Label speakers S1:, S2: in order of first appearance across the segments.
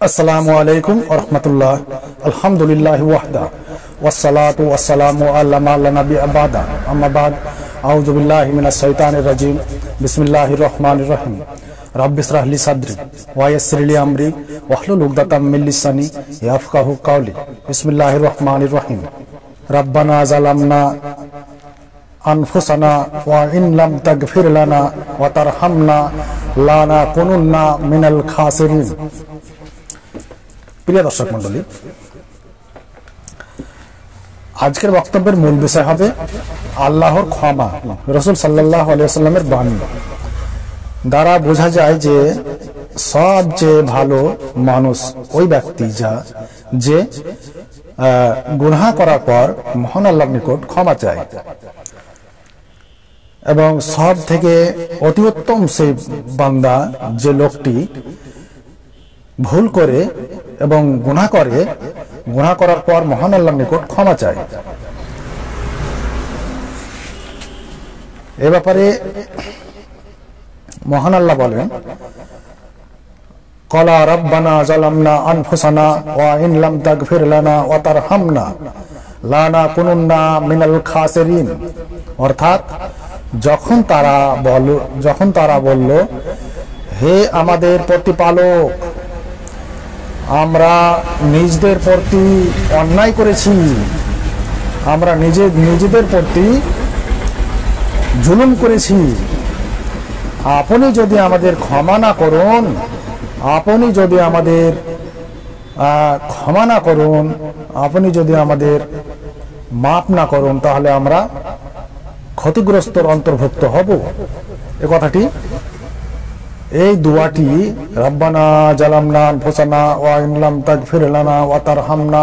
S1: अस्सलामु अलैकुम व रहमतुल्लाह। अल्हम्दुलिल्लाहि वहदा वस्सलातु वस्सलामु अला मा ला नबिय्य बअदा। अम्मा बाद, अऊज़ु बिल्लाहि मिनश शैतानिर रजीम। बिस्मिल्लाहिर रहमानिर रहीम। रब्बि इश्रह ली सद्री व यस्सिर ली अमरी वहलुल उक़दतम मिन लिसानी यफ़क़हू क़ौली। बिस्मिल्लाहिर रहमानिर रहीम। रब्बना ज़लमना अनफुसना व इन लम तगफिर लना व तरहमना लानाकुनुन्ना मिनल खासिरिन। প্রিয় দর্শক মণ্ডলী, আজকের বক্তব্যের মূল বিষয় হবে আল্লাহর ক্ষমা। রাসূল সাল্লাল্লাহু আলাইহি ওয়াসাল্লামের বাণী দ্বারা বোঝা যায় যে সবচেয়ে ভালো মানুষ ওই ব্যক্তি যে গুনাহ করার পর মহান আল্লাহর নিকট ক্ষমা চায়, এবং সব থেকে অতি উত্তম সেই বান্দা যে লোকটি ভুল করে এবং গুনাহ করার পর মহান আল্লাহর নিকট ক্ষমা চায়। এ ব্যাপারে মহান আল্লাহ বলেন, ক্বালা রাব্বানা যালামনা আনফুসানা ওয়া ইন লাম তাগফির লানা ওয়া তারহামনা লানাকুনুন্না মিনাল খাসিরিন। অর্থাৎ যখন তারা বলল, হে আমাদের প্রতিপালক, আমরা নিজেদের প্রতি অন্যায় করেছি, আমরা নিজেদের প্রতি জুলুম করেছি, আপনি যদি আমাদের ক্ষমা না করুন, আপনি যদি আমাদের মাফ না করুন, তাহলে আমরা ক্ষতিগ্রস্তর অন্তর্ভুক্ত হব। এ কথাটি, এই দুয়াটি রব্বানা জালামনা আনফুসানা ওয়া ইন লাম তাগফির লানা ওয়া তারহামনা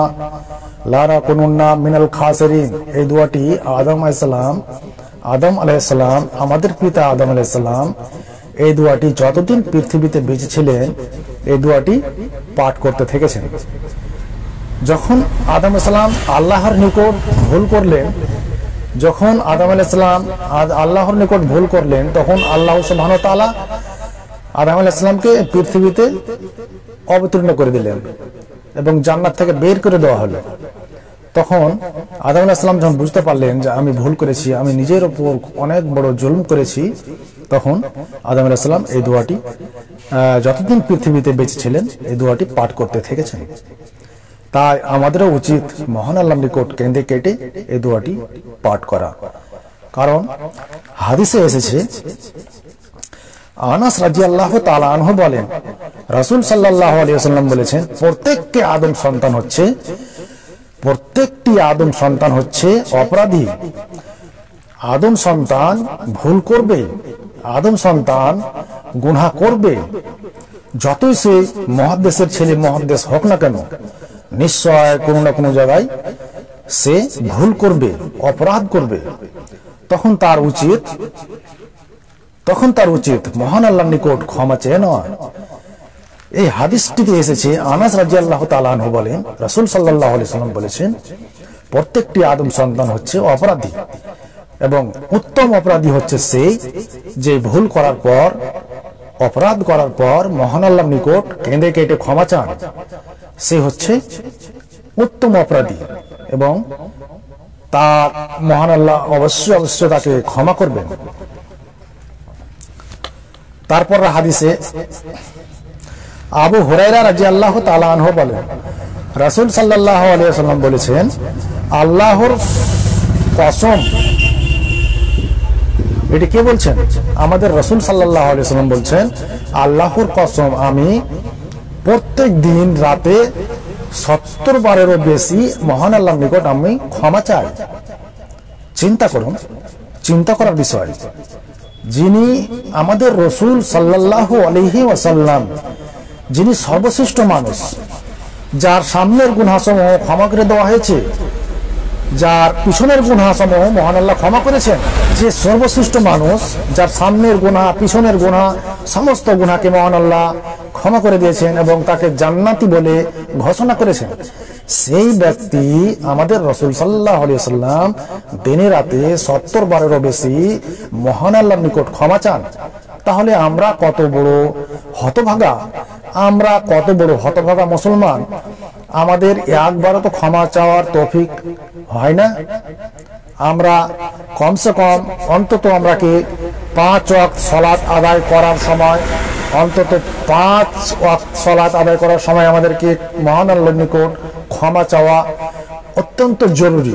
S1: লানাকুনুন্না মিনাল খাসিরিন, এই দুয়াটি আদম আলাইহিস সালাম, আমাদের পিতা আদম আলাইহিস সালাম, এই দুয়াটি যতদিন পৃথিবীতে বেঁচে ছিলেন এই দুয়াটি পাঠ করতে থেকেছেন। যখন আদম আলাইহিস সালাম আল্লাহর নিকট ভুল করলেন, তখন আল্লাহ সুবহানাহু ওয়া তাআলা আদম আলাইহিস সালামকে পৃথিবীতে অবতীর্ণ করে দিলেন এবং জান্নাত থেকে বের করে দেওয়া হলো। তখন আদম আলাইহিস সালাম যখন বুঝতে পারলেন যে আমি ভুল করেছি, আমি নিজের উপর অনেক বড় জুলুম করেছি, তখন আদম আলাইহিস সালাম এই দোয়াটি যতদিন পৃথিবীতে বেঁচে ছিলেন এই দোয়াটি পাঠ করতে থেকেছেন। তাই আমাদেরও উচিত মহান আল্লাহর নিকট কেঁদে কেটে এই দোয়াটি পাঠ করা। কারণ হাদিসে এসেছে, আনাস রাদিয়াল্লাহু তাআলা আনহু বলেন, রাসূল সাল্লাল্লাহু আলাইহি ওয়াসাল্লাম বলেছেন, প্রত্যেকটি আদম সন্তান হচ্ছে অপরাধী। আদম সন্তান ভুল করবে, আদম সন্তান গুনাহ করবে, যতই সে মুহাদ্দিসের ছেলে মুহাদ্দিস হোক না কেন, নিশ্চয় কোনো না কোনো জায়গায় সে ভুল করবে, অপরাধ করবে। তখন তার উচিত মহান আল্লাহর নিকট ক্ষমা চেয়ে নেওয়া। এই হাদিসটিতে এসেছে, আনাস রাদিয়াল্লাহু তাআলা আনহু বলেন, রাসূল সাল্লাল্লাহু আলাইহি ওয়াসাল্লাম বলেছেন, প্রত্যেকটি আদম সন্তান হচ্ছে অপরাধী, এবং উত্তম অপরাধী হচ্ছে সেই যে ভুল করার পর, অপরাধ করার পর মহান আল্লাহর নিকট কেঁদে কেটে ক্ষমা চান, সে হচ্ছে উত্তম অপরাধী, এবং তার মহান আল্লাহ অবশ্যই তাকে ক্ষমা করবেন। তারপর হাদিসে আবু হুরায়রা রাদিয়াল্লাহু তাআলা আনহু বলেন, রাসূল সাল্লাল্লাহু আলাইহি ওয়াসাল্লাম বলেছেন, আল্লাহর কসম, এটি কে বলছেন? আমাদের রাসূল সাল্লাল্লাহু আলাইহি ওয়াসাল্লাম বলছেন, আল্লাহর কসম, আমি প্রত্যেক দিন রাতে 70 বারেরও বেশি মহান আল্লাহর নিকট আমি ক্ষমা চাই। চিন্তা করার বিষয়, যিনি আমাদের রাসূল সাল্লাল্লাহু আলাইহি ওয়াসাল্লাম, যিনি সর্বশ্রেষ্ঠ মানুষ, যার সামনের গুনাহসমূহ ক্ষমা করে দেওয়া হয়েছে, যার পিছনের গুনাহসমূহ মহান আল্লাহ ক্ষমা করেছেন, যে সর্বশ্রেষ্ঠ মানুষ, যার সামনের গুনাহ পিছনের গুনাহ সমস্ত গুনাহকে মহান আল্লাহ ক্ষমা করে দিয়েছেন এবং তাকে জান্নাতি বলে ঘোষণা করেছেন, সেই ব্যক্তি আমাদের রাসূল সাল্লাল্লাহু আলাইহি ওয়াসাল্লাম দিনে রাতে 70 বারেরও বেশি মহান আল্লাহর নিকট ক্ষমা চান। তাহলে আমরা কত বড় হতভাগা মুসলমান। আমাদের একবারও তো ক্ষমা চাওয়ার তৌফিক হয় না। আমরা কমসে কম অন্তত আমরা কি 5 ওয়াক্ত সালাত আদায় করার সময় আমাদেরকে মহান আল্লাহর নিকট ক্ষমা চাওয়া অত্যন্ত জরুরি।